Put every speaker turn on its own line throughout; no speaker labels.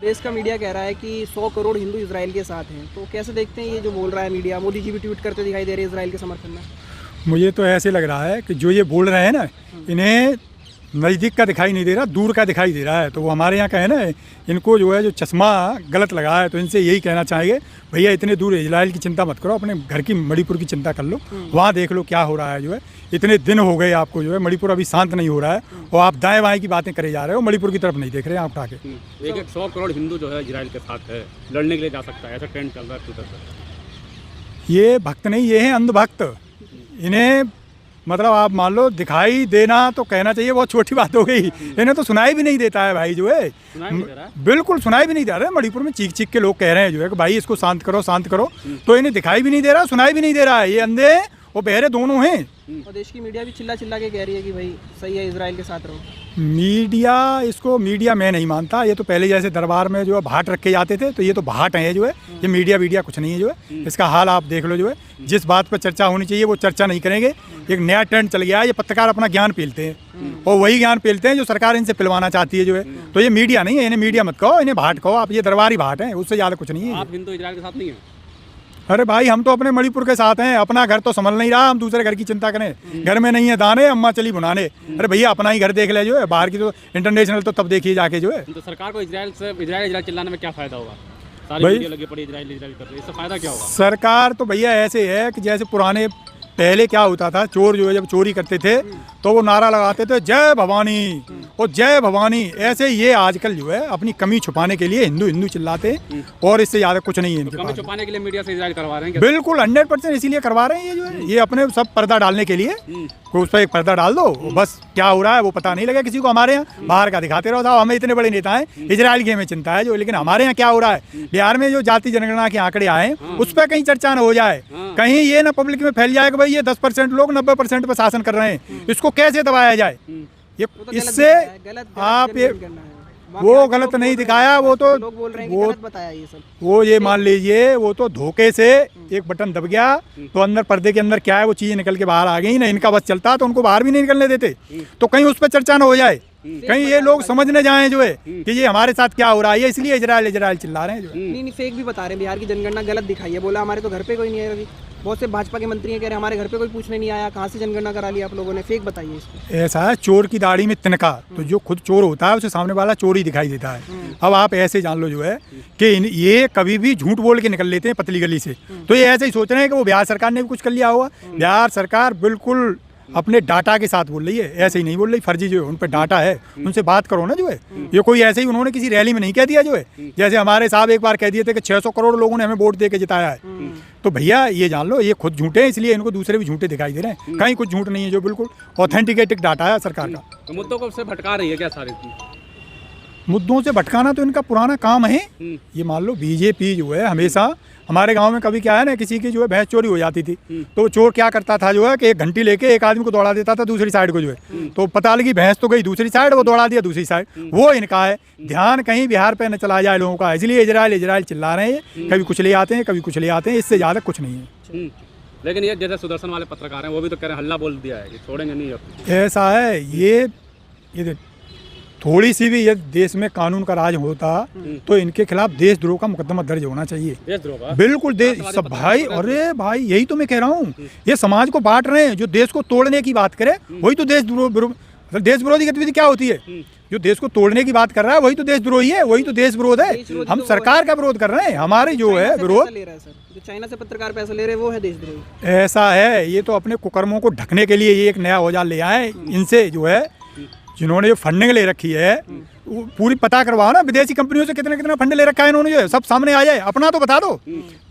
देश का मीडिया कह रहा है कि 100 करोड़ हिंदू इजराइल के साथ हैं, तो कैसे देखते हैं ये जो बोल रहा है मीडिया? मोदी जी भी ट्वीट करते दिखाई दे रहे हैं इजराइल के समर्थन में।
मुझे तो ऐसे लग रहा है कि जो ये बोल रहे हैं ना, इन्हें नज़दीक का दिखाई नहीं दे रहा, दूर का दिखाई दे रहा है। तो वो हमारे यहाँ का है ना, इनको जो है जो चश्मा गलत लगा है, तो इनसे यही कहना चाहेंगे भैया इतने दूर इजराइल की चिंता मत करो, अपने घर की मणिपुर की चिंता कर लो, वहाँ देख लो क्या हो रहा है। जो है इतने दिन हो गए आपको, जो है मणिपुर अभी शांत नहीं हो रहा है और आप दाएं बाएं की बातें करे जा रहे हो, मणिपुर की तरफ नहीं देख रहे हैं आप उठा के।
एक 100 करोड़ हिंदू जो है इजराइल के साथ है, लड़ने के लिए जा सकता है, ऐसा ट्रेंड चल रहा है ट्विटर पर।
ये भक्त नहीं, ये हैं अंधभक्त। इन्हें मतलब आप मान लो दिखाई देना तो कहना चाहिए, बहुत छोटी बात हो गई। इन्हें तो सुनाई भी नहीं देता है भाई, जो है बिल्कुल सुनाई भी नहीं दे रहा है। मणिपुर में चीख चीख के लोग कह रहे हैं जो है कि भाई इसको शांत करो शांत करो, तो इन्हें दिखाई भी नहीं दे रहा, सुनाई भी नहीं दे रहा है। ये अंधे और बहरे दोनों हैं।
और देश की मीडिया भी चिल्ला चिल्ला के कह रही है कि भाई सही है, इजराइल के साथ रहो।
मीडिया, इसको मीडिया मैं नहीं मानता। ये तो पहले जैसे दरबार में जो है भाट रखे जाते थे, तो ये तो भाट है जो है, ये मीडिया कुछ नहीं है जो है। इसका हाल आप देख लो, जो है जिस बात पर चर्चा होनी चाहिए वो चर्चा नहीं करेंगे। एक नया ट्रेंड चल गया है, ये पत्रकार अपना ज्ञान पेलते हैं और वही ज्ञान पेलते हैं जो सरकार इनसे पिलवाना चाहती है जो है। तो ये मीडिया नहीं है, इन्हें मीडिया मत कहो, इन्हें भाट कहो आप। ये दरबारी भाट है, उससे ज़्यादा कुछ नहीं है।
आप हिंदू इजराइल के साथ नहीं है?
अरे भाई हम तो अपने मणिपुर के साथ हैं। अपना घर तो संभल नहीं रहा, हम दूसरे घर की चिंता करें? घर में नहीं है दाने, अम्मा चली बुनाने। अरे भैया अपना ही घर देख ले जो है, बाहर की तो इंटरनेशनल तो तब देखिए जाके जो है।
तो सरकार को इजराइल चिल्लाने में क्या फायदा होगा? सारी वीडियो लगी पड़ी इजराइल कर रही है, इससे फायदा क्या होगा?
सरकार तो भैया ऐसे है कि जैसे पुराने पहले क्या होता था, चोर जो है जब चोरी करते थे तो वो नारा लगाते थे जय भवानी और जय भवानी। ऐसे ये आजकल जो है अपनी कमी छुपाने के लिए हिंदू हिंदू चिल्लाते हैं और इससे ज़्यादा कुछ नहीं है इनके
कमी
पास।
छुपाने के लिए मीडिया से इजराइल करवा रहे हैं?
बिल्कुल 100% इसीलिए करवा रहे हैं ये जो है, ये अपने सब पर्दा डालने के लिए। उस पर एक पर्दा डाल दो, बस क्या हो रहा है वो पता नहीं लगा किसी को। हमारे यहाँ बाहर का दिखाते रहो साहब, हमें इतने बड़े नेता हैं, इजराइल की हमें चिंता है जो, लेकिन हमारे यहाँ क्या हो रहा है? बिहार में जो जाति जनगणना के आंकड़े आए उस पर कहीं चर्चा न हो जाए, कहीं ये ना पब्लिक में फैल जाए कि भाई ये 10% लोग 90% पर शासन कर रहे हैं, इसको कैसे दबाया जाए। ये इससे आप ये वो गलत नहीं दिखाया, वो तो
लोग बोल रहे हैं कि गलत बताया ये सब।
वो ये मान लीजिए वो तो धोखे से एक बटन दब गया तो अंदर पर्दे के अंदर क्या है वो चीज़ें निकल के बाहर आ गई ना। इनका बस चलता तो उनको बाहर भी नहीं निकलने देते, तो कहीं उस पर चर्चा ना हो जाए, कहीं ये लोग समझ न जाएं जो है कि ये हमारे साथ क्या हो रहा है। इसलिए इजराइल चिल्ला रहे हैं जो।
नहीं फेक भी बता रहे हैं, बिहार की जनगणना गलत दिखाई है। बोला हमारे तो घर पे कोई नहीं है अभी। बहुत से भाजपा के मंत्री हैं कह रहे हमारे घर पे कोई पूछने नहीं आया, कहाँ से जनगणना करा लिया आप लोगों ने। फेक बताइए इसको।
ऐसा है, चोर की दाढ़ी में तिनका, तो जो खुद चोर होता है उसे सामने वाला चोर ही दिखाई देता है। अब आप ऐसे जान लो जो है कि ये कभी भी झूठ बोल के निकल लेते हैं पतली गली से, तो ये ऐसे ही सोच रहे हैं कि वो बिहार सरकार ने भी कुछ कर लिया होगा। बिहार सरकार बिल्कुल अपने डाटा के साथ बोल रही है, ऐसे ही नहीं बोल रही। फर्जी जो है उन पर डाटा है, उनसे बात करो ना जो है। ये कोई ऐसे ही उन्होंने किसी रैली में नहीं कह दिया जो है, जैसे हमारे साहब एक बार कह दिए थे कि 600 करोड़ लोगों ने हमें वोट दे के जिताया है। तो भैया ये जान लो ये खुद झूठे हैं, इसलिए इनको दूसरे भी झूठे दिखाई दे रहे हैं। कहीं कुछ झूठ नहीं है, जो बिल्कुल ऑथेंटिकेटेड डाटा है सरकार का।
तो मुद्दों को से भटका रही है क्या सारी?
मुद्दों से भटकाना तो इनका पुराना काम है। ये मान लो बीजेपी जो है हमेशा, हमारे गांव में कभी क्या है ना, किसी की जो है भैंस चोरी हो जाती थी तो चोर क्या करता था जो है कि एक घंटी लेके एक आदमी को दौड़ा देता था दूसरी साइड को जो है, तो पता लगी भैंस तो गई दूसरी साइड, वो दौड़ा दिया दूसरी साइड। वो इनका है, ध्यान कहीं बिहार पे न चला जाए लोगों का, इसलिए इजराइल चिल्ला रहे हैं। कभी कुछ ले आते हैं, कभी कुछ ले आते हैं, इससे ज़्यादा कुछ नहीं है।
लेकिन ये जैसे सुदर्शन वाले पत्रकार हैं वो भी तो कह रहे हैं हल्ला बोल दिया है कि छोड़ेंगे नहीं अब।
ऐसा है, ये थोड़ी सी भी ये देश में कानून का राज होता तो इनके खिलाफ देशद्रोह का मुकदमा दर्ज होना चाहिए।
देशद्रोह का?
बिल्कुल सब भाई। अरे भाई यही तो मैं कह रहा हूँ, ये समाज को बांट रहे हैं। जो देश को तोड़ने की बात करे वही तो देश विरोधी गतिविधि क्या होती है? जो देश को तोड़ने की बात कर रहा है वही तो देशद्रोही है, वही तो देश विरोध है। हम सरकार का विरोध कर रहे हैं, हमारे जो है विरोध।
जो चाइना से पत्रकार पैसा ले रहे हैं वो है देशद्रोही।
ऐसा है, ये तो अपने कुकर्मों को ढकने के लिए ये एक नया औजार ले आए। इनसे जो है जिन्होंने जो फंडिंग ले रखी है पूरी पता करवाओ ना, विदेशी कंपनियों से कितना फंड ले रखा है इन्होंने, जो है सब सामने आ जाए। अपना तो बता दो।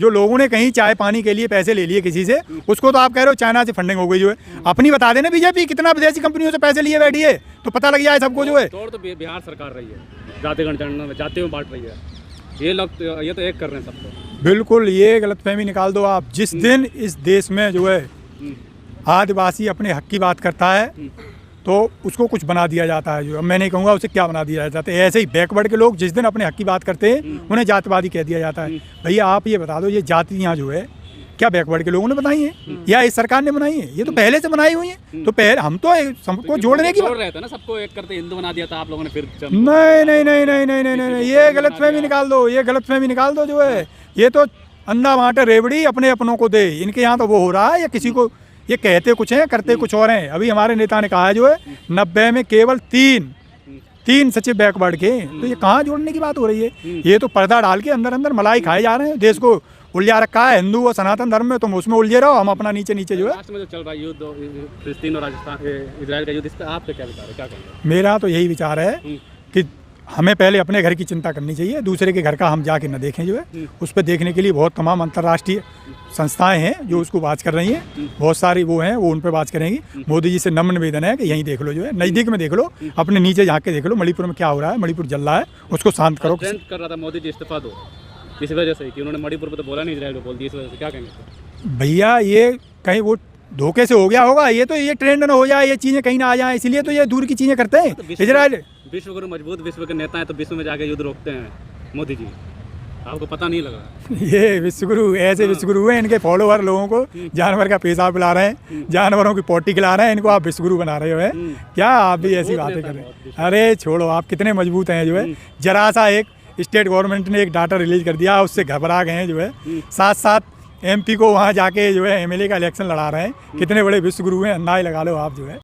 जो लोगों ने कहीं चाय पानी के लिए पैसे ले लिए किसी से, उसको तो आप कह रहे हो चाइना से फंडिंग हो गई जो है। अपनी बता देना बीजेपी कितना विदेशी कंपनियों से पैसे लिए बैठी है, तो पता लग जाए सबको जो है।
तो बिहार सरकार रही है, जाति जनगणना जाति में बांट रही है। ये तो एक कर रहे हैं सबको। बिल्कुल, ये गलतफहमी निकाल दो आप। जिस दिन इस देश में जो है आदिवासी अपने हक की बात करता है तो उसको कुछ बना दिया जाता है। जो मैं नहीं कहूँगा उसे क्या बना दिया जाता है। ऐसे ही बैकवर्ड के लोग जिस दिन अपने हक की बात करते हैं उन्हें जातिवादी कह दिया जाता है। भैया आप ये बता दो, ये जातियाँ जो है
क्या बैकवर्ड के लोगों ने बनाई है या इस सरकार ने बनाई है? ये तो पहले से बनाई हुई है। तो पहले हम तो सबको जोड़ने की
जोड़ रहे थे ना, सबको एक करते हिंदू बना दिया था आप लोगों ने, फिर
नहीं नहीं नहीं नहीं नहीं नहीं नहीं, ये गलतफहमी निकाल दो, ये गलतफहमी निकाल दो जो है। ये तो अंधा बांटे रेवड़ी अपने अपनों को दे, इनके यहाँ तो वो हो रहा है या किसी को, ये कहते कुछ हैं करते कुछ और हैं। अभी हमारे नेता ने कहा है जो है 90 में केवल तीन सचिव बैकवर्ड के, तो ये कहाँ जोड़ने की बात हो रही है? ये तो पर्दा डाल के अंदर अंदर मलाई खाए जा रहे हैं, देश को उलझा रखा है हिंदू और सनातन धर्म में, तुम उसमें उलझे रहो, हम अपना नीचे नीचे जो है।
लास्ट में जो चल रहा है युद्ध फिलिस्तीन और राजस्थान इजराइल का युद्ध, इस पर आपका क्या विचार है, क्या कहेंगे?
मेरा तो यही विचार है कि हमें पहले अपने घर की चिंता करनी चाहिए, दूसरे के घर का हम जाके न देखें जो है। उस पर देखने के लिए बहुत तमाम अंतर्राष्ट्रीय संस्थाएं हैं जो उसको बात कर रही हैं, बहुत सारी वो हैं, वो उन पर बात करेंगी। मोदी जी से नम्र निवेदन है कि यहीं देख लो जो है, नज़दीक में देख लो, अपने नीचे जाके देख लो मणिपुर में क्या हो रहा है, मणिपुर जल रहा है, उसको शांत करो।
कर रहा था मोदी जी इस्तीफा दो, इस वजह से कि उन्होंने मणिपुर पर तो बोला नहीं, इजराइल को बोल दिया, इस वजह से क्या कहेंगे?
भैया ये कहीं वो धोखे से हो गया होगा, ये तो ये ट्रेंड न हो जाए, ये चीज़ें कहीं ना आ जाए, इसलिए तो ये दूर की चीज़ें करते हैं। इजराइल
विश्वगुरु मजबूत विश्व के नेता हैं, तो विश्व में जाके युद्ध रोकते हैं मोदी जी, आपको पता नहीं लगा?
ये विश्वगुरु ऐसे विश्वगुरु हैं, इनके फॉलोअर लोगों को जानवर का पेशाब पिला रहे हैं, जानवरों की पोटी खिला रहे हैं, इनको आप विश्वगुरु बना रहे हो है क्या? आप भी ऐसी बातें कर रहे हैं? अरे छोड़ो, आप कितने मजबूत हैं जो है। जरा सा एक स्टेट गवर्नमेंट ने एक डाटा रिलीज कर दिया, उससे घबरा गए हैं जो है। साथ साथ MP को वहाँ जाके जो है MLA का इलेक्शन लड़ा रहे हैं। कितने बड़े विश्वगुरु हैं, अंदाज लगा लो आप जो है।